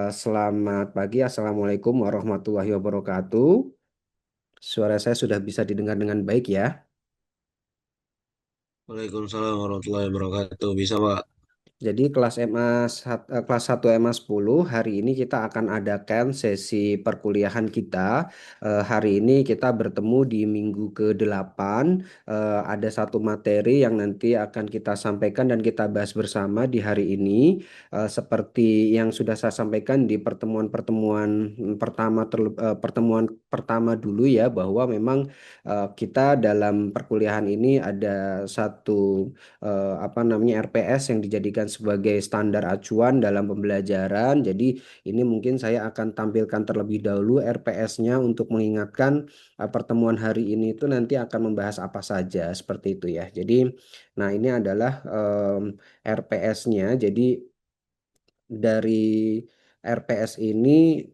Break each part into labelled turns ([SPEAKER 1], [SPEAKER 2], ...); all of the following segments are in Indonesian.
[SPEAKER 1] Selamat pagi, Assalamualaikum warahmatullahi wabarakatuh. Suara saya sudah bisa didengar dengan baik ya.
[SPEAKER 2] Waalaikumsalam warahmatullahi wabarakatuh. Bisa, Pak?
[SPEAKER 1] Jadi kelas 1 MA 10 hari ini kita akan adakan sesi perkuliahan kita. Hari ini kita bertemu di minggu ke-8. Ada satu materi yang nanti akan kita sampaikan dan kita bahas bersama di hari ini. Seperti yang sudah saya sampaikan di pertemuan pertama dulu ya, bahwa memang kita dalam perkuliahan ini ada satu apa namanya RPS yang dijadikan sebagai standar acuan dalam pembelajaran. Jadi ini mungkin saya akan tampilkan terlebih dahulu RPS-nya untuk mengingatkan pertemuan hari ini itu nanti akan membahas apa saja seperti itu ya. Jadi nah ini adalah RPS-nya. Jadi dari RPS ini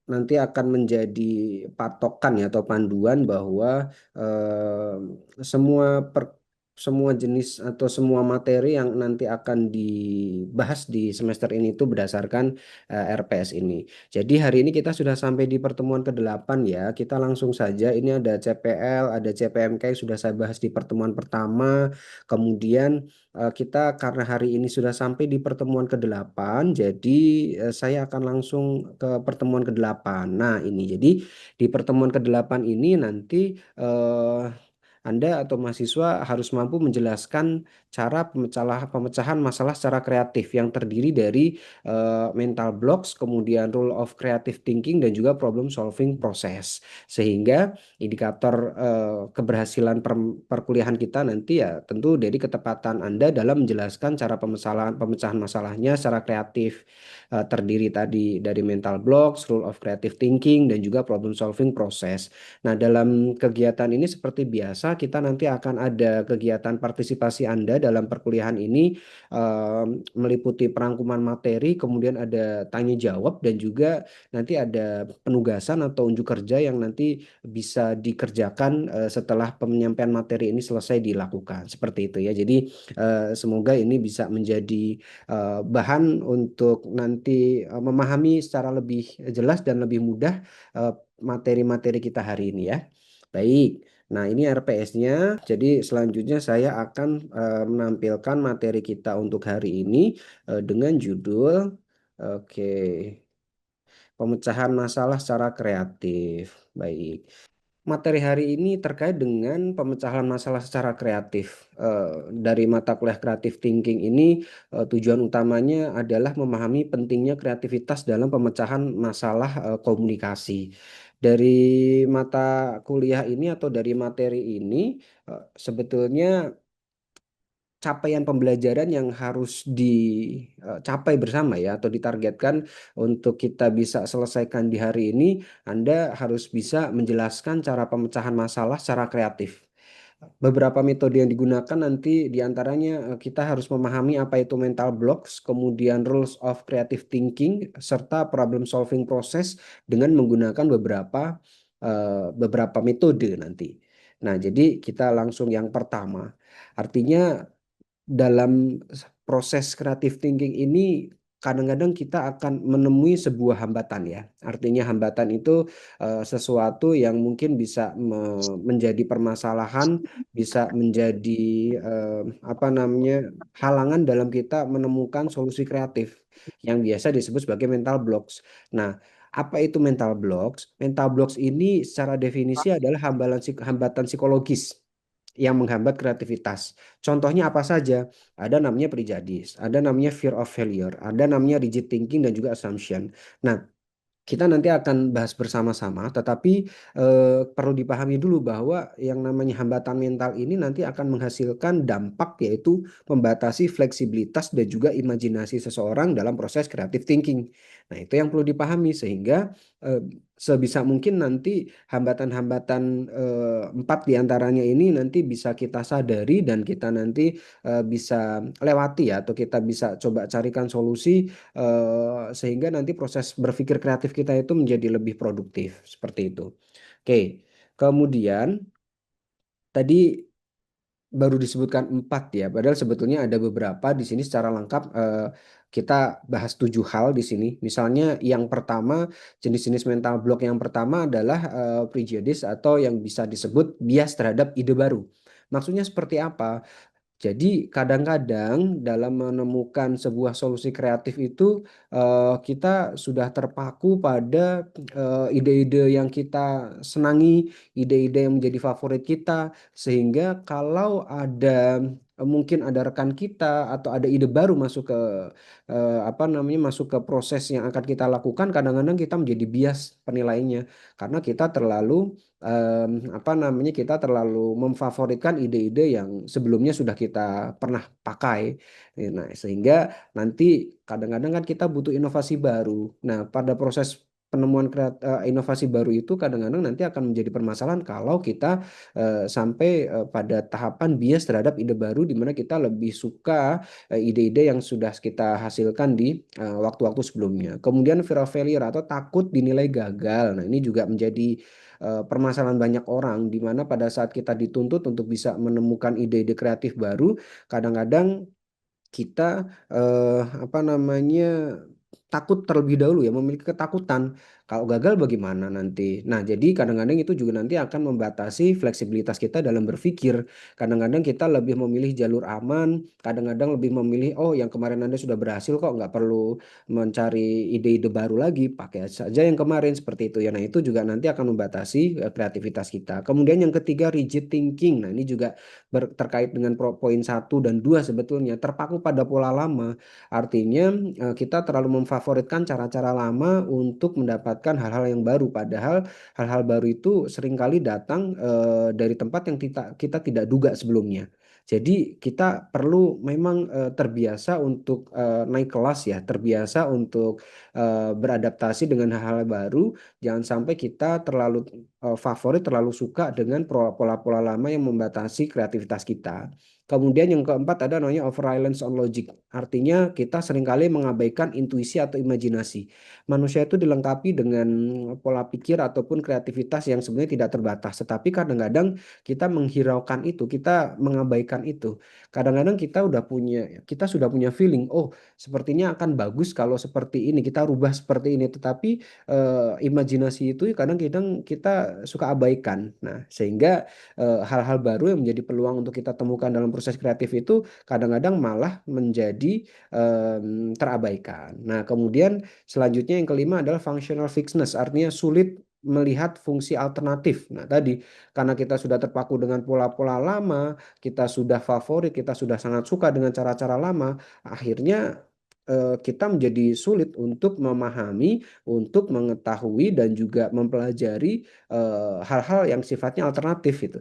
[SPEAKER 1] nanti akan menjadi patokan ya atau panduan bahwa eh, semua semua jenis atau semua materi yang nanti akan dibahas di semester ini itu berdasarkan RPS ini. Jadi hari ini kita sudah sampai di pertemuan ke-8 ya. Kita langsung saja, ini ada CPL, ada CPMK yang sudah saya bahas di pertemuan pertama. Kemudian kita karena hari ini sudah sampai di pertemuan ke-8, jadi saya akan langsung ke pertemuan ke-8. Nah, ini jadi di pertemuan ke-8 ini nanti Anda atau mahasiswa harus mampu menjelaskan cara pemecahan masalah secara kreatif yang terdiri dari mental blocks, kemudian rule of creative thinking dan juga problem solving process. Sehingga indikator keberhasilan perkuliahan kita nanti ya tentu dari ketepatan Anda dalam menjelaskan cara pemecahan masalahnya secara kreatif. Terdiri tadi dari mental blocks, rule of creative thinking dan juga problem solving process. Nah, dalam kegiatan ini seperti biasa kita nanti akan ada kegiatan partisipasi Anda dalam perkuliahan ini, meliputi perangkuman materi, kemudian ada tanya jawab dan juga nanti ada penugasan atau unjuk kerja yang nanti bisa dikerjakan setelah penyampaian materi ini selesai dilakukan. Seperti itu ya. Jadi semoga ini bisa menjadi bahan untuk nanti memahami secara lebih jelas dan lebih mudah materi-materi kita hari ini ya. Baik. Nah, ini RPS-nya. Jadi selanjutnya saya akan menampilkan materi kita untuk hari ini dengan judul oke, pemecahan masalah secara kreatif. Baik. Materi hari ini terkait dengan pemecahan masalah secara kreatif. Dari mata kuliah Creative Thinking ini, tujuan utamanya adalah memahami pentingnya kreativitas dalam pemecahan masalah komunikasi. Dari mata kuliah ini atau dari materi ini, sebetulnya capaian pembelajaran yang harus dicapai bersama ya atau ditargetkan untuk kita bisa selesaikan di hari ini, Anda harus bisa menjelaskan cara pemecahan masalah secara kreatif. Beberapa metode yang digunakan nanti diantaranya kita harus memahami apa itu mental blocks, kemudian rules of creative thinking, serta problem solving process dengan menggunakan beberapa metode nanti. Nah, jadi kita langsung yang pertama. Artinya dalam proses creative thinking ini kadang-kadang kita akan menemui sebuah hambatan ya. Artinya hambatan itu sesuatu yang mungkin bisa menjadi permasalahan, bisa menjadi apa namanya halangan dalam kita menemukan solusi kreatif yang biasa disebut sebagai mental blocks. Nah, apa itu mental blocks? Mental blocks ini secara definisi adalah hambatan psikologis yang menghambat kreativitas. Contohnya apa saja? Ada namanya prejudice, ada namanya fear of failure, ada namanya rigid thinking dan juga assumption. Nah, kita nanti akan bahas bersama-sama, tetapi perlu dipahami dulu bahwa yang namanya hambatan mental ini nanti akan menghasilkan dampak yaitu membatasi fleksibilitas dan juga imajinasi seseorang dalam proses creative thinking. Nah, itu yang perlu dipahami sehingga eh, sebisa mungkin nanti hambatan-hambatan empat diantaranya ini nanti bisa kita sadari dan kita nanti bisa lewati ya atau kita bisa coba carikan solusi sehingga nanti proses berpikir kreatif kita itu menjadi lebih produktif seperti itu. Oke, kemudian tadi baru disebutkan empat ya, padahal sebetulnya ada beberapa di sini secara lengkap. Kita bahas tujuh hal di sini. Misalnya yang pertama, jenis-jenis mental block yang pertama adalah prejudice atau yang bisa disebut bias terhadap ide baru. Maksudnya seperti apa? Jadi kadang-kadang dalam menemukan sebuah solusi kreatif itu kita sudah terpaku pada ide-ide yang kita senangi, ide-ide yang menjadi favorit kita, sehingga kalau ada mungkin ada rekan kita atau ada ide baru masuk ke apa namanya masuk ke proses yang akan kita lakukan, kadang-kadang kita menjadi bias penilaiannya karena kita terlalu apa namanya kita terlalu memfavoritkan ide-ide yang sebelumnya sudah kita pernah pakai. Nah, sehingga nanti kadang-kadang kan kita butuh inovasi baru. Nah, pada proses penemuan inovasi baru itu kadang-kadang nanti akan menjadi permasalahan kalau kita sampai pada tahapan bias terhadap ide baru di mana kita lebih suka ide-ide yang sudah kita hasilkan di waktu-waktu sebelumnya. Kemudian fear of failure atau takut dinilai gagal. Nah, ini juga menjadi permasalahan banyak orang di mana pada saat kita dituntut untuk bisa menemukan ide-ide kreatif baru, kadang-kadang kita apa namanya takut terlebih dahulu ya, memiliki ketakutan kalau gagal bagaimana nanti. Nah, jadi kadang-kadang itu juga nanti akan membatasi fleksibilitas kita dalam berpikir. Kadang-kadang kita lebih memilih jalur aman, kadang-kadang lebih memilih oh yang kemarin Anda sudah berhasil kok nggak perlu mencari ide-ide baru lagi, pakai saja yang kemarin seperti itu ya. Nah, itu juga nanti akan membatasi kreativitas kita. Kemudian yang ketiga rigid thinking. Nah, ini juga terkait dengan poin satu dan dua sebetulnya terpaku pada pola lama. Artinya kita terlalu memfavoritkan cara-cara lama untuk mendapatkan hal-hal yang baru. Padahal hal-hal baru itu seringkali datang dari tempat yang kita tidak duga sebelumnya. Jadi kita perlu memang terbiasa untuk naik kelas ya, terbiasa untuk beradaptasi dengan hal-hal baru. Jangan sampai kita terlalu favorit, terlalu suka dengan pola-pola lama yang membatasi kreativitas kita. Kemudian yang keempat ada namanya over reliance on logic. Artinya kita seringkali mengabaikan intuisi atau imajinasi. Manusia itu dilengkapi dengan pola pikir ataupun kreativitas yang sebenarnya tidak terbatas. Tetapi kadang-kadang kita menghiraukan itu, kita mengabaikan itu. Kadang-kadang kita sudah punya feeling, oh sepertinya akan bagus kalau seperti ini, kita rubah seperti ini. Tetapi imajinasi itu kadang-kadang kita suka abaikan. Nah, sehingga hal-hal baru yang menjadi peluang untuk kita temukan dalam proses kreatif itu kadang-kadang malah menjadi terabaikan. Nah, kemudian selanjutnya yang kelima adalah functional fixedness, artinya sulit melihat fungsi alternatif. Nah, tadi karena kita sudah terpaku dengan pola-pola lama, kita sudah favorit, kita sudah sangat suka dengan cara-cara lama, akhirnya kita menjadi sulit untuk memahami, untuk mengetahui dan juga mempelajari hal-hal yang sifatnya alternatif itu.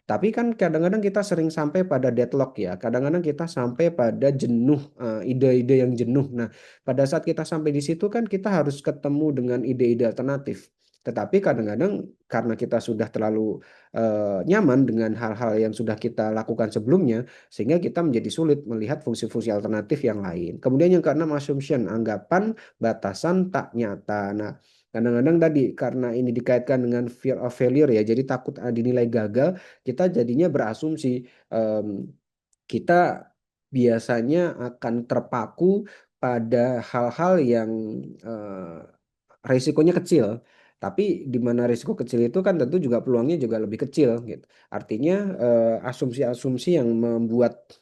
[SPEAKER 1] Tapi kan kadang-kadang kita sering sampai pada deadlock ya. Kadang-kadang kita sampai pada jenuh, ide-ide yang jenuh. Nah, pada saat kita sampai di situ kan kita harus ketemu dengan ide-ide alternatif. Tetapi kadang-kadang karena kita sudah terlalu nyaman dengan hal-hal yang sudah kita lakukan sebelumnya, sehingga kita menjadi sulit melihat fungsi-fungsi alternatif yang lain. Kemudian yang keenam assumption, anggapan batasan tak nyata. Nah, kadang-kadang tadi karena ini dikaitkan dengan fear of failure ya, jadi takut dinilai gagal, kita jadinya berasumsi em, kita biasanya akan terpaku pada hal-hal yang risikonya kecil. Tapi di mana risiko kecil itu kan tentu juga peluangnya juga lebih kecil gitu. Artinya asumsi-asumsi yang membuat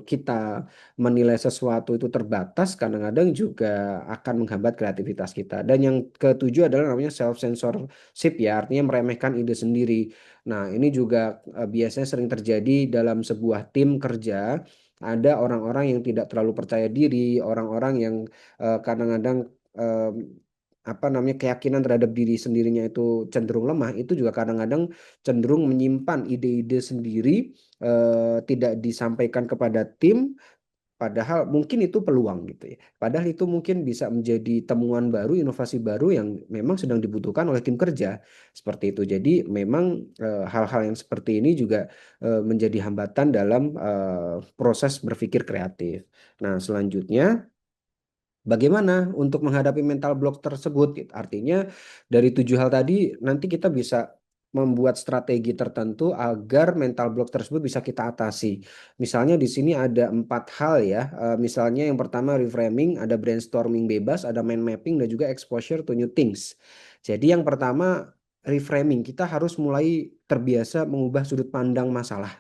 [SPEAKER 1] kita menilai sesuatu itu terbatas kadang-kadang juga akan menghambat kreativitas kita. Dan yang ketujuh adalah namanya self censorship ya, artinya meremehkan ide sendiri. Nah, ini juga biasanya sering terjadi dalam sebuah tim kerja. Ada orang-orang yang tidak terlalu percaya diri, orang-orang yang kadang-kadang eh, apa namanya keyakinan terhadap diri sendirinya itu cenderung lemah, itu juga kadang-kadang cenderung menyimpan ide-ide sendiri, tidak disampaikan kepada tim, padahal mungkin itu peluang gitu ya. Padahal itu mungkin bisa menjadi temuan baru, inovasi baru yang memang sedang dibutuhkan oleh tim kerja seperti itu. Jadi memang hal-hal yang seperti ini juga menjadi hambatan dalam proses berpikir kreatif. Nah, selanjutnya bagaimana untuk menghadapi mental block tersebut? Gitu. Artinya dari tujuh hal tadi nanti kita bisa membuat strategi tertentu agar mental block tersebut bisa kita atasi. Misalnya di sini ada 4 hal ya. Misalnya yang pertama reframing, ada brainstorming bebas, ada mind mapping, dan juga exposure to new things. Jadi yang pertama reframing, kita harus mulai terbiasa mengubah sudut pandang masalah.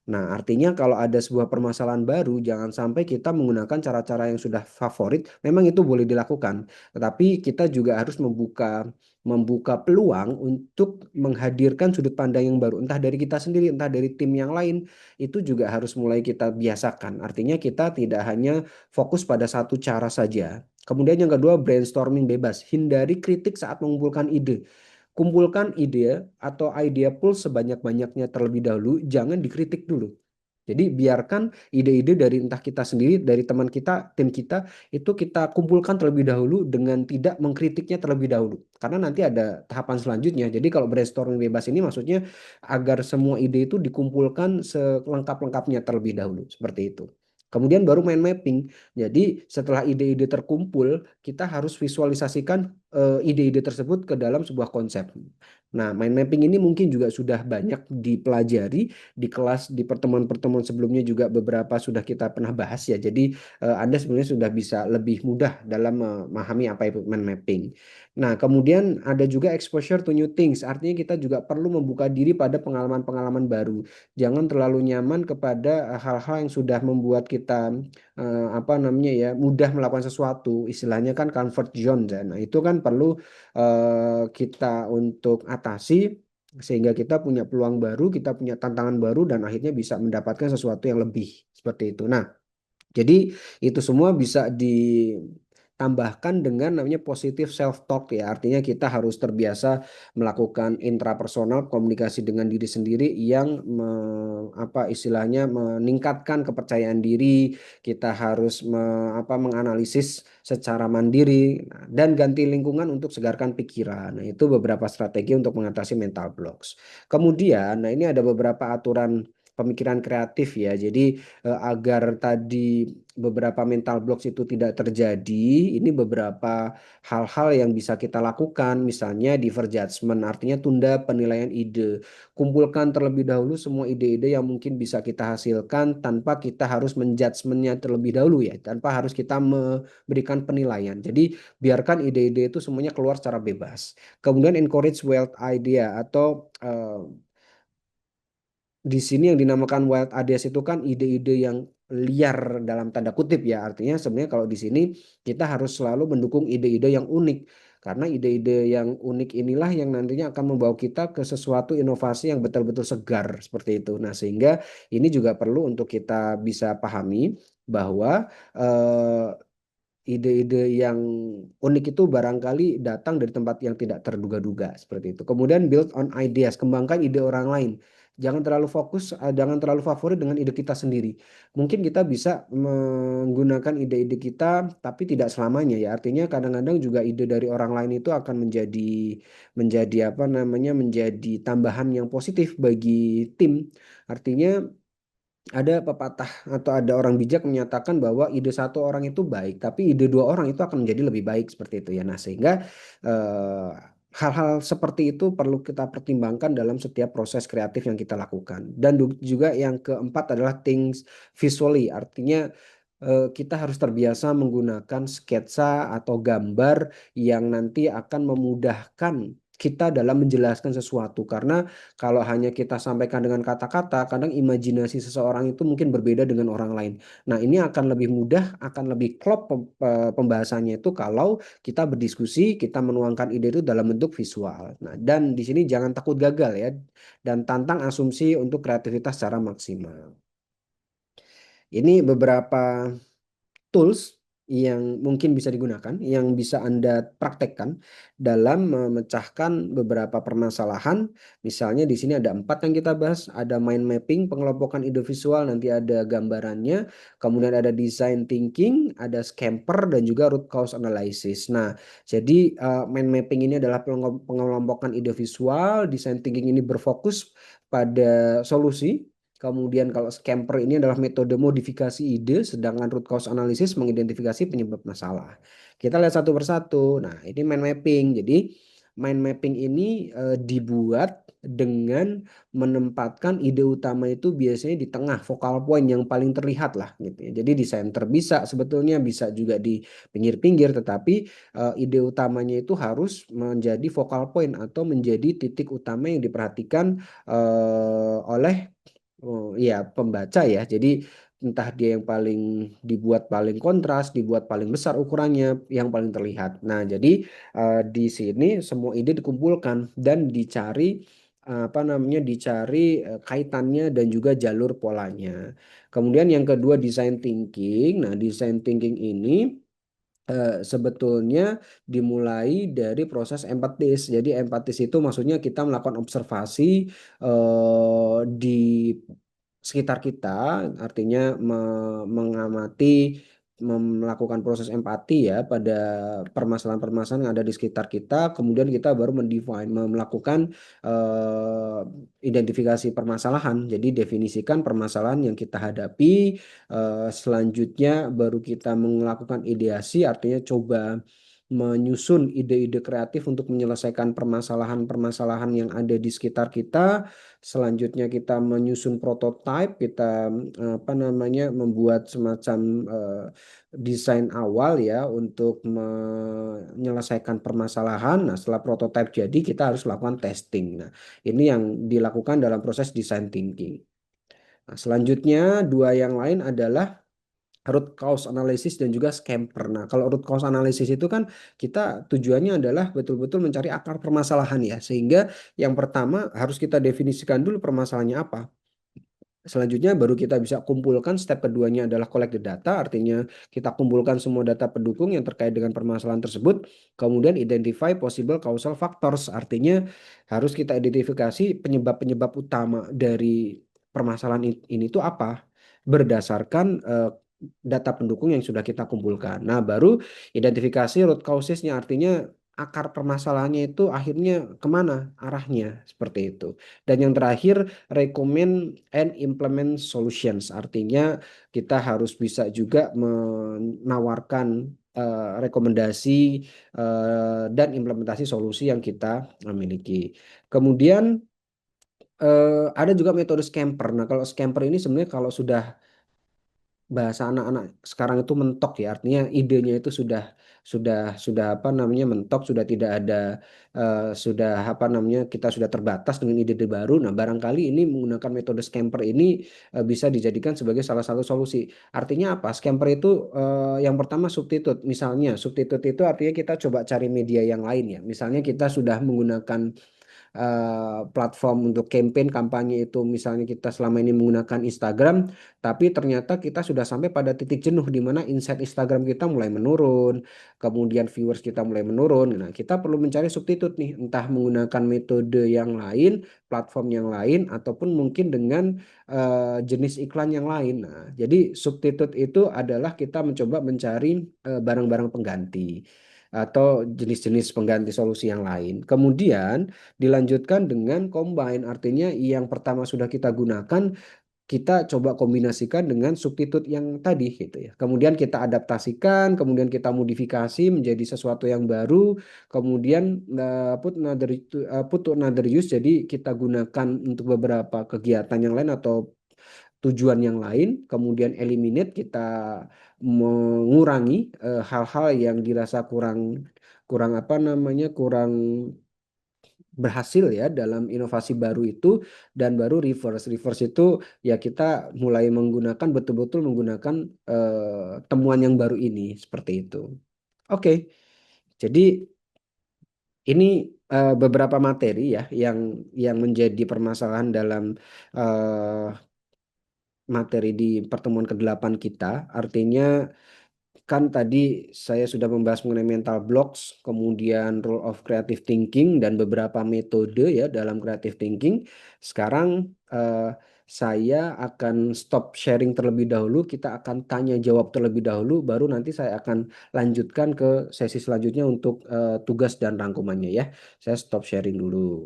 [SPEAKER 1] Nah, artinya kalau ada sebuah permasalahan baru, jangan sampai kita menggunakan cara-cara yang sudah favorit. Memang itu boleh dilakukan, tetapi kita juga harus membuka membuka peluang untuk menghadirkan sudut pandang yang baru, entah dari kita sendiri, entah dari tim yang lain. Itu juga harus mulai kita biasakan. Artinya kita tidak hanya fokus pada satu cara saja. Kemudian yang kedua, brainstorming bebas. Hindari kritik saat mengumpulkan ide. Kumpulkan ide atau idea pool sebanyak-banyaknya terlebih dahulu, jangan dikritik dulu. Jadi biarkan ide-ide dari entah kita sendiri, dari teman kita, tim kita, itu kita kumpulkan terlebih dahulu dengan tidak mengkritiknya terlebih dahulu. Karena nanti ada tahapan selanjutnya. Jadi kalau brainstorming bebas ini maksudnya agar semua ide itu dikumpulkan selengkap-lengkapnya terlebih dahulu. Seperti itu. Kemudian baru mind mapping. Jadi setelah ide-ide terkumpul, kita harus visualisasikan ide-ide tersebut ke dalam sebuah konsep. Nah, mind mapping ini mungkin juga sudah banyak dipelajari di kelas, di pertemuan-pertemuan sebelumnya juga beberapa sudah kita pernah bahas ya. Jadi Anda sebenarnya sudah bisa lebih mudah dalam memahami apa itu mind mapping. Nah, kemudian ada juga exposure to new things. Artinya kita juga perlu membuka diri pada pengalaman-pengalaman baru. Jangan terlalu nyaman kepada hal-hal yang sudah membuat kita apa namanya ya, mudah melakukan sesuatu. Istilahnya kan comfort zone. Nah, itu kan perlu kita untuk atasi sehingga kita punya peluang baru, kita punya tantangan baru dan akhirnya bisa mendapatkan sesuatu yang lebih seperti itu. Nah, jadi itu semua bisa ditambahkan dengan namanya positive self talk ya. Artinya kita harus terbiasa melakukan intrapersonal komunikasi dengan diri sendiri yang apa istilahnya meningkatkan kepercayaan diri. Kita harus menganalisis secara mandiri dan ganti lingkungan untuk segarkan pikiran. Nah, itu beberapa strategi untuk mengatasi mental blocks. Kemudian, nah ini ada beberapa aturan pemikiran kreatif ya. Jadi agar tadi beberapa mental blocks itu tidak terjadi, ini beberapa hal-hal yang bisa kita lakukan, misalnya defer judgment, artinya tunda penilaian ide. Kumpulkan terlebih dahulu semua ide-ide yang mungkin bisa kita hasilkan tanpa kita harus menjudgementnya terlebih dahulu ya, tanpa harus kita memberikan penilaian. Jadi biarkan ide-ide itu semuanya keluar secara bebas. Kemudian encourage wild idea atau di sini yang dinamakan wild ideas itu kan ide-ide yang liar dalam tanda kutip ya. Artinya sebenarnya kalau di sini kita harus selalu mendukung ide-ide yang unik. Karena ide-ide yang unik inilah yang nantinya akan membawa kita ke sesuatu inovasi yang betul-betul segar seperti itu. Nah, sehingga ini juga perlu untuk kita bisa pahami bahwa ide-ide yang unik itu barangkali datang dari tempat yang tidak terduga-duga seperti itu. Kemudian build on ideas, kembangkan ide orang lain. Jangan terlalu fokus, jangan terlalu favorit dengan ide kita sendiri. Mungkin kita bisa menggunakan ide-ide kita, tapi tidak selamanya ya. Artinya kadang-kadang juga ide dari orang lain itu akan menjadi apa namanya, menjadi tambahan yang positif bagi tim. Artinya ada pepatah atau ada orang bijak menyatakan bahwa ide satu orang itu baik, tapi ide dua orang itu akan menjadi lebih baik seperti itu ya. Nah, sehingga eh, hal-hal seperti itu perlu kita pertimbangkan dalam setiap proses kreatif yang kita lakukan. Dan juga yang keempat adalah things visually, artinya kita harus terbiasa menggunakan sketsa atau gambar yang nanti akan memudahkan kita dalam menjelaskan sesuatu karena kalau hanya kita sampaikan dengan kata-kata, kadang imajinasi seseorang itu mungkin berbeda dengan orang lain. Nah, ini akan lebih mudah, akan lebih klop pembahasannya itu kalau kita berdiskusi, kita menuangkan ide itu dalam bentuk visual. Nah, dan di sini jangan takut gagal ya, dan tantang asumsi untuk kreativitas secara maksimal. Ini beberapa tools yang mungkin bisa digunakan, yang bisa Anda praktekkan dalam memecahkan beberapa permasalahan. Misalnya di sini ada 4 yang kita bahas, ada mind mapping, pengelompokan ide visual, nanti ada gambarannya, kemudian ada design thinking, ada scamper, dan juga root cause analysis. Nah, jadi mind mapping ini adalah pengelompokan ide visual, design thinking ini berfokus pada solusi. Kemudian kalau scamper ini adalah metode modifikasi ide, sedangkan root cause analysis mengidentifikasi penyebab masalah. Kita lihat satu persatu. Nah, ini mind mapping. Jadi mind mapping ini dibuat dengan menempatkan ide utama itu biasanya di tengah focal point yang paling terlihat lah gitu ya. Jadi di center bisa, sebetulnya bisa juga di pinggir-pinggir, tetapi ide utamanya itu harus menjadi focal point atau menjadi titik utama yang diperhatikan oleh ya pembaca ya. Jadi entah dia yang paling dibuat paling kontras, dibuat paling besar ukurannya, yang paling terlihat. Nah, jadi di sini semua ide dikumpulkan dan dicari apa namanya dicari kaitannya dan juga jalur polanya. Kemudian yang kedua design thinking. Nah, design thinking ini sebetulnya dimulai dari proses empatis. Jadi empatis itu maksudnya kita melakukan observasi di sekitar kita, artinya mengamati, melakukan proses empati ya pada permasalahan-permasalahan yang ada di sekitar kita. Kemudian kita baru mendefine, melakukan eh, identifikasi permasalahan. Jadi definisikan permasalahan yang kita hadapi. Selanjutnya baru kita melakukan ideasi, artinya coba menyusun ide-ide kreatif untuk menyelesaikan permasalahan-permasalahan yang ada di sekitar kita. Selanjutnya kita menyusun prototipe, kita apa namanya membuat semacam desain awal ya untuk menyelesaikan permasalahan. Nah, setelah prototipe jadi kita harus lakukan testing. Nah, ini yang dilakukan dalam proses design thinking. Nah, selanjutnya dua yang lain adalah root cause analysis dan juga scamper. Nah, kalau root cause analysis itu kan kita tujuannya adalah betul-betul mencari akar permasalahan ya. Sehingga yang pertama harus kita definisikan dulu permasalahannya apa. Selanjutnya baru kita bisa kumpulkan, step keduanya adalah collect the data, artinya kita kumpulkan semua data pendukung yang terkait dengan permasalahan tersebut, kemudian identify possible causal factors, artinya harus kita identifikasi penyebab-penyebab utama dari permasalahan ini tuh apa, berdasarkan data pendukung yang sudah kita kumpulkan. Nah, baru identifikasi root causesnya, artinya akar permasalahannya itu akhirnya kemana arahnya, seperti itu. Dan yang terakhir recommend and implement solutions. Artinya kita harus bisa juga menawarkan rekomendasi dan implementasi solusi yang kita miliki. Kemudian ada juga metode scamper. Nah, kalau scamper ini sebenarnya kalau sudah bahasa anak-anak sekarang itu mentok ya, artinya idenya itu sudah apa namanya mentok, sudah tidak ada sudah apa namanya kita sudah terbatas dengan ide-ide baru. Nah, barangkali ini menggunakan metode scamper ini bisa dijadikan sebagai salah satu solusi. Artinya apa? Scamper itu yang pertama substitute. Misalnya substitute itu artinya kita coba cari media yang lain ya. Misalnya kita sudah menggunakan platform untuk campaign kampanye itu, misalnya kita selama ini menggunakan Instagram, tapi ternyata kita sudah sampai pada titik jenuh di mana insight Instagram kita mulai menurun, kemudian viewers kita mulai menurun. Nah, kita perlu mencari substitut nih, entah menggunakan metode yang lain, platform yang lain, ataupun mungkin dengan jenis iklan yang lain. Nah, jadi substitut itu adalah kita mencoba mencari barang-barang pengganti atau jenis-jenis pengganti solusi yang lain. Kemudian dilanjutkan dengan combine, artinya yang pertama sudah kita gunakan, kita coba kombinasikan dengan substitut yang tadi gitu ya. Kemudian kita adaptasikan, kemudian kita modifikasi menjadi sesuatu yang baru, kemudian put to another use, jadi kita gunakan untuk beberapa kegiatan yang lain atau tujuan yang lain, kemudian eliminate, kita mengurangi hal-hal yang dirasa kurang kurang apa namanya kurang berhasil ya dalam inovasi baru itu, dan baru reverse itu ya kita mulai menggunakan, betul-betul menggunakan temuan yang baru ini, seperti itu. Oke, jadi ini beberapa materi ya yang menjadi permasalahan dalam eh, materi di pertemuan ke-8 kita. Artinya kan tadi saya sudah membahas mengenai mental blocks, kemudian rule of creative thinking, dan beberapa metode ya dalam creative thinking. Sekarang saya akan stop sharing terlebih dahulu, kita akan tanya jawab terlebih dahulu, baru nanti saya akan lanjutkan ke sesi selanjutnya untuk tugas dan rangkumannya ya. Saya stop sharing dulu.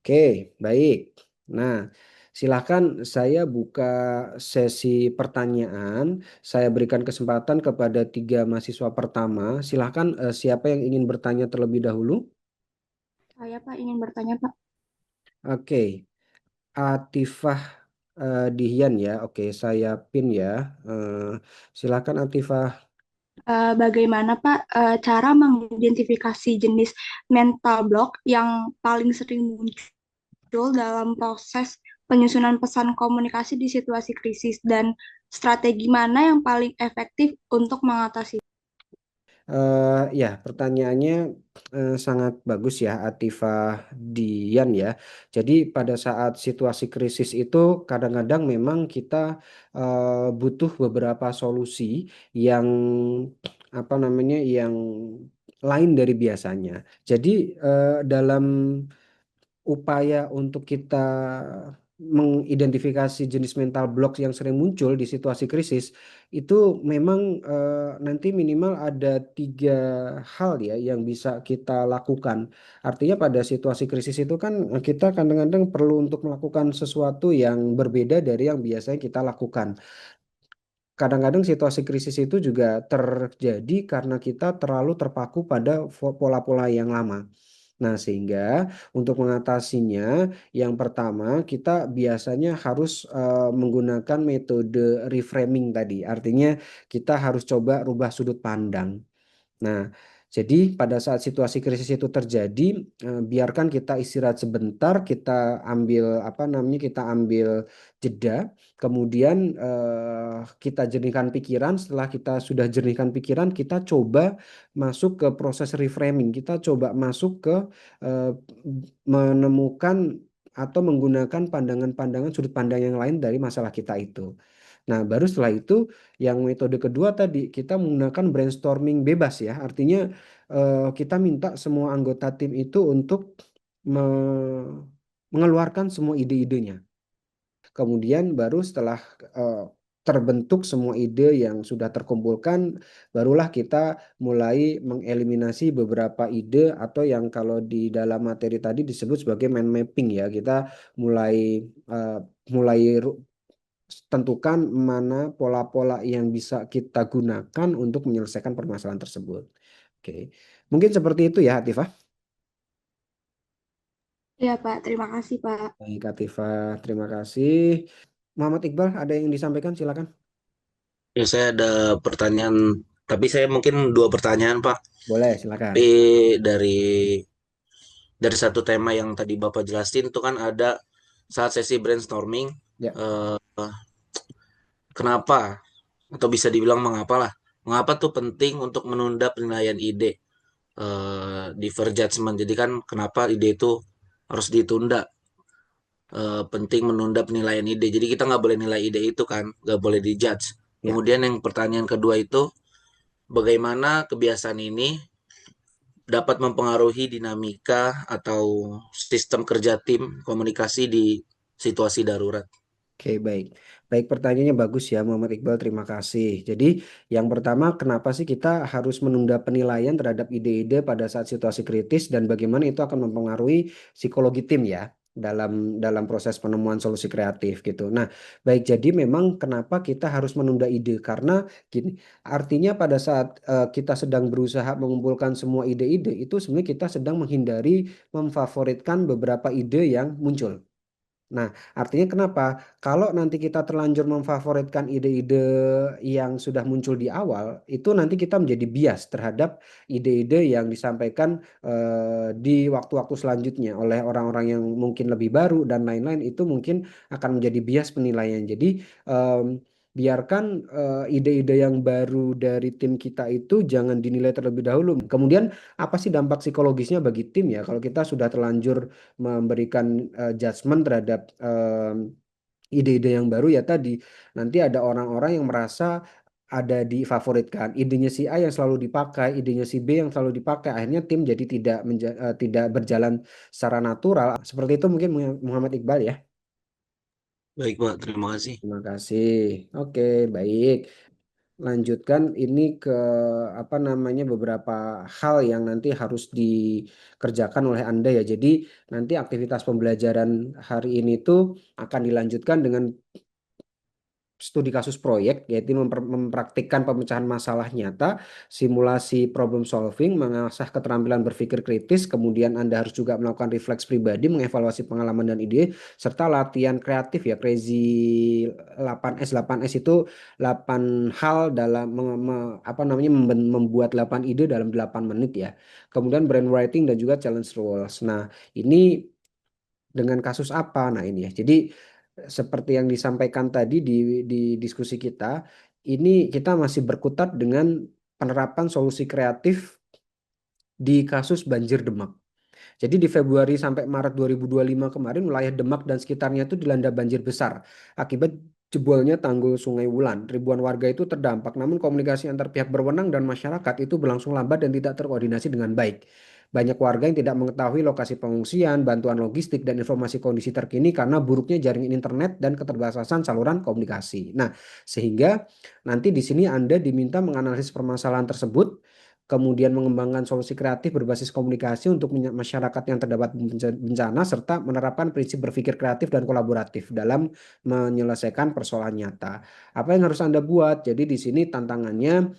[SPEAKER 1] Oke, baik. Nah, silakan saya buka sesi pertanyaan. Saya berikan kesempatan kepada tiga mahasiswa pertama. Silakan siapa yang ingin bertanya terlebih dahulu?
[SPEAKER 3] Saya Pak ingin bertanya Pak.
[SPEAKER 1] Oke, Atifah Dihian ya. Oke, saya pin ya. Eh, Silakan Atifah.
[SPEAKER 3] Bagaimana Pak cara mengidentifikasi jenis mental block yang paling sering muncul dalam proses penyusunan pesan komunikasi di situasi krisis dan strategi mana yang paling efektif untuk mengatasi?
[SPEAKER 1] Ya, pertanyaannya sangat bagus ya, Atifah Dian ya. Jadi pada saat situasi krisis itu kadang-kadang memang kita butuh beberapa solusi yang apa namanya, yang lain dari biasanya. Jadi dalam upaya untuk kita mengidentifikasi jenis mental block yang sering muncul di situasi krisis itu memang nanti minimal ada tiga hal ya yang bisa kita lakukan. Artinya pada situasi krisis itu kan kita kadang-kadang perlu untuk melakukan sesuatu yang berbeda dari yang biasanya kita lakukan. Kadang-kadang situasi krisis itu juga terjadi karena kita terlalu terpaku pada pola-pola yang lama. Nah, sehingga untuk mengatasinya, yang pertama kita biasanya harus menggunakan metode reframing tadi. Artinya kita harus coba rubah sudut pandang. Nah, jadi pada saat situasi krisis itu terjadi, biarkan kita istirahat sebentar, kita ambil apa namanya, kita ambil jeda, kemudian kita jernihkan pikiran. Setelah kita sudah jernihkan pikiran, kita coba masuk ke proses reframing. Kita coba masuk ke eh, menemukan atau menggunakan pandangan-pandangan sudut pandang yang lain dari masalah kita itu. Nah, baru setelah itu yang metode kedua tadi kita menggunakan brainstorming bebas ya. Artinya kita minta semua anggota tim itu untuk mengeluarkan semua ide-idenya. Kemudian baru setelah eh, terbentuk semua ide yang sudah terkumpulkan, barulah kita mulai mengeliminasi beberapa ide atau yang kalau di dalam materi tadi disebut sebagai mind mapping ya. Kita mulai eh, mulai tentukan mana pola-pola yang bisa kita gunakan untuk menyelesaikan permasalahan tersebut. Oke, mungkin seperti itu ya, Atifah.
[SPEAKER 3] Ya Pak, terima kasih Pak.
[SPEAKER 1] Baik, Atifah, terima kasih. Muhammad Iqbal, ada yang disampaikan? Silakan.
[SPEAKER 2] Ya, saya ada pertanyaan, tapi saya mungkin dua pertanyaan, Pak.
[SPEAKER 1] Boleh, silakan.
[SPEAKER 2] Tapi dari dari satu tema yang tadi Bapak jelasin itu kan ada saat sesi brainstorming,
[SPEAKER 1] Ya,
[SPEAKER 2] eh, kenapa atau bisa dibilang mengapa lah, mengapa tuh penting untuk menunda penilaian ide di fair judgment. Jadi kan kenapa ide itu harus ditunda? Penting menunda penilaian ide. Jadi kita nggak boleh nilai ide itu kan, nggak boleh dijudge.
[SPEAKER 1] ya.
[SPEAKER 2] Kemudian yang pertanyaan kedua itu, bagaimana kebiasaan ini dapat mempengaruhi dinamika atau sistem kerja tim komunikasi di situasi darurat.
[SPEAKER 1] Oke, baik. Baik, pertanyaannya bagus ya, Muhammad Iqbal. Terima kasih. Jadi, yang pertama, kenapa sih kita harus menunda penilaian terhadap ide-ide pada saat situasi kritis dan bagaimana itu akan mempengaruhi psikologi tim ya dalam proses penemuan solusi kreatif gitu. Nah, baik, jadi memang kenapa kita harus menunda ide? Karena gini, artinya pada saat kita sedang berusaha mengumpulkan semua ide-ide itu sebenarnya kita sedang menghindari memfavoritkan beberapa ide yang muncul. Nah, artinya kenapa? Kalau nanti kita terlanjur memfavoritkan ide-ide yang sudah muncul di awal, itu nanti kita menjadi bias terhadap ide-ide yang disampaikan di waktu-waktu selanjutnya oleh orang-orang yang mungkin lebih baru dan lain-lain. Itu mungkin akan menjadi bias penilaian. Jadi, em, biarkan ide-ide yang baru dari tim kita itu jangan dinilai terlebih dahulu. Kemudian, apa sih dampak psikologisnya bagi tim ya? Kalau kita sudah terlanjur memberikan judgement terhadap ide-ide yang baru ya tadi nanti ada orang-orang yang merasa ada difavoritkan idenya si A yang selalu dipakai, idenya si B yang selalu dipakai, akhirnya tim jadi tidak berjalan secara natural. Seperti itu mungkin Muhammad Iqbal ya.
[SPEAKER 2] Baik, Pak. Terima kasih.
[SPEAKER 1] Terima kasih. Oke, baik. Lanjutkan ini ke apa namanya beberapa hal yang nanti harus dikerjakan oleh Anda ya. Jadi nanti aktivitas pembelajaran hari ini tuh akan dilanjutkan dengan studi kasus proyek, yaitu mempraktikkan pemecahan masalah nyata, simulasi problem solving, mengasah keterampilan berpikir kritis, kemudian Anda harus juga melakukan refleks pribadi, mengevaluasi pengalaman dan ide, serta latihan kreatif ya, Crazy 8S. 8S itu 8 hal dalam membuat 8 ide dalam 8 menit ya. Kemudian brainwriting dan juga challenge rules. Nah, ini dengan kasus apa? Nah, ini ya. Jadi seperti yang disampaikan tadi di diskusi kita, ini kita masih berkutat dengan penerapan solusi kreatif di kasus banjir Demak. Jadi di Februari sampai Maret 2025 kemarin wilayah Demak dan sekitarnya itu dilanda banjir besar akibat jebolnya tanggul Sungai Wulan. Ribuan warga itu terdampak, namun komunikasi antar pihak berwenang dan masyarakat itu berlangsung lambat dan tidak terkoordinasi dengan baik. Banyak warga yang tidak mengetahui lokasi pengungsian, bantuan logistik, dan informasi kondisi terkini karena buruknya jaringan internet dan keterbatasan saluran komunikasi. Nah, sehingga nanti di sini Anda diminta menganalisis permasalahan tersebut, kemudian mengembangkan solusi kreatif berbasis komunikasi untuk masyarakat yang terdapat bencana, serta menerapkan prinsip berpikir kreatif dan kolaboratif dalam menyelesaikan persoalan nyata. Apa yang harus Anda buat? Jadi di sini tantangannya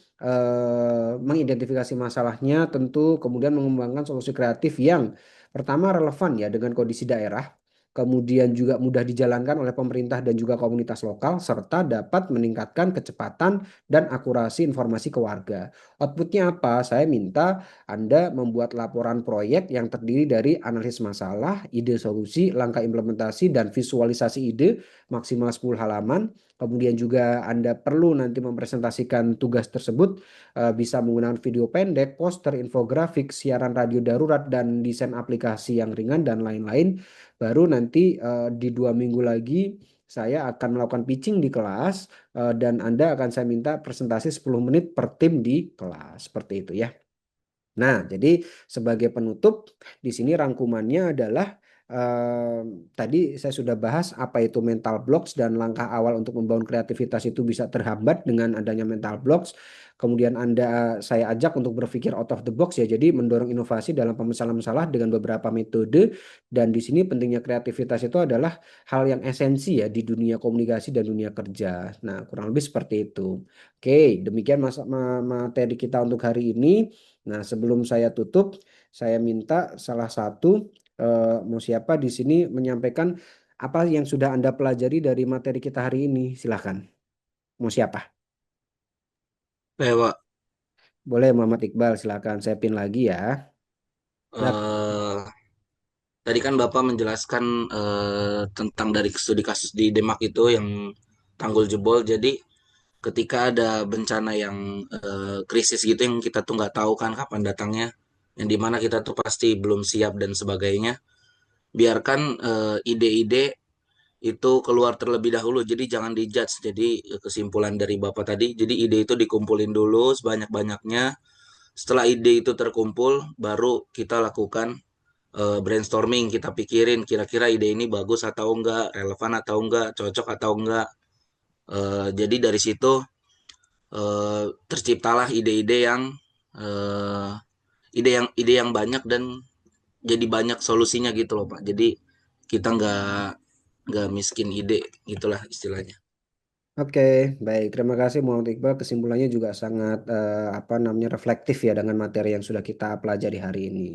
[SPEAKER 1] mengidentifikasi masalahnya tentu, kemudian mengembangkan solusi kreatif yang pertama relevan ya dengan kondisi daerah, kemudian juga mudah dijalankan oleh pemerintah dan juga komunitas lokal, serta dapat meningkatkan kecepatan dan akurasi informasi ke warga. Outputnya apa? Saya minta Anda membuat laporan proyek yang terdiri dari analisis masalah, ide solusi, langkah implementasi, dan visualisasi ide maksimal 10 halaman. Kemudian juga Anda perlu nanti mempresentasikan tugas tersebut, bisa menggunakan video pendek, poster, infografik, siaran radio darurat, dan desain aplikasi yang ringan, dan lain-lain. Baru nanti di 2 minggu lagi saya akan melakukan pitching di kelas, dan Anda akan saya minta presentasi 10 menit per tim di kelas. Seperti itu ya. Nah, jadi sebagai penutup di sini rangkumannya adalah tadi saya sudah bahas apa itu mental blocks dan langkah awal untuk membangun kreativitas itu bisa terhambat dengan adanya mental blocks. Kemudian saya ajak untuk berpikir out of the box ya. Jadi mendorong inovasi dalam pemecahan masalah dengan beberapa metode, dan di sini pentingnya kreativitas itu adalah hal yang esensi ya di dunia komunikasi dan dunia kerja. Nah, kurang lebih seperti itu. Oke, demikian materi kita untuk hari ini. Nah, sebelum saya tutup, saya minta salah satu mau siapa di sini menyampaikan apa yang sudah Anda pelajari dari materi kita hari ini. Silahkan. Mau siapa?
[SPEAKER 2] Pak.
[SPEAKER 1] Boleh Muhammad Iqbal, silahkan. Saya pin lagi ya. Silahkan.
[SPEAKER 2] Eh, Tadi kan Bapak menjelaskan tentang dari studi kasus di Demak itu yang tanggul jebol. Jadi ketika ada bencana yang krisis gitu yang kita tuh nggak tahu kan kapan datangnya, yang dimana kita tuh pasti belum siap dan sebagainya. Biarkan ide-ide itu keluar terlebih dahulu. Jadi jangan dijudge. Jadi kesimpulan dari Bapak tadi, jadi ide itu dikumpulin dulu sebanyak-banyaknya. Setelah ide itu terkumpul, baru kita lakukan brainstorming, kita pikirin kira-kira ide ini bagus atau enggak, relevan atau enggak, cocok atau enggak. Jadi dari situ terciptalah ide-ide yang eh, ide yang banyak dan jadi banyak solusinya gitu loh Pak. Jadi kita nggak miskin ide gitulah istilahnya.
[SPEAKER 1] Oke, baik. Terima kasih Muhammad Iqbal. Kesimpulannya juga sangat reflektif ya dengan materi yang sudah kita pelajari hari ini.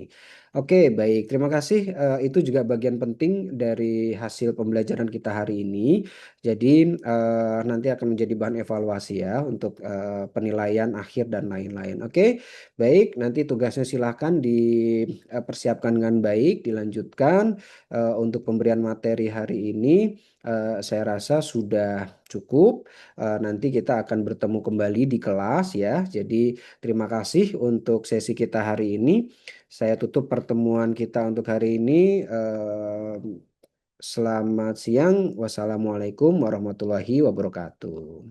[SPEAKER 1] Oke, baik. Terima kasih. Itu juga bagian penting dari hasil pembelajaran kita hari ini. Jadi nanti akan menjadi bahan evaluasi ya untuk penilaian akhir dan lain-lain. Oke, baik. Nanti tugasnya silahkan dipersiapkan dengan baik, dilanjutkan. Untuk pemberian materi hari ini saya rasa sudah cukup. Nanti kita akan bertemu kembali di kelas ya. Jadi terima kasih untuk sesi kita hari ini. Saya tutup pertemuan kita untuk hari ini. Selamat siang. Wassalamualaikum warahmatullahi wabarakatuh.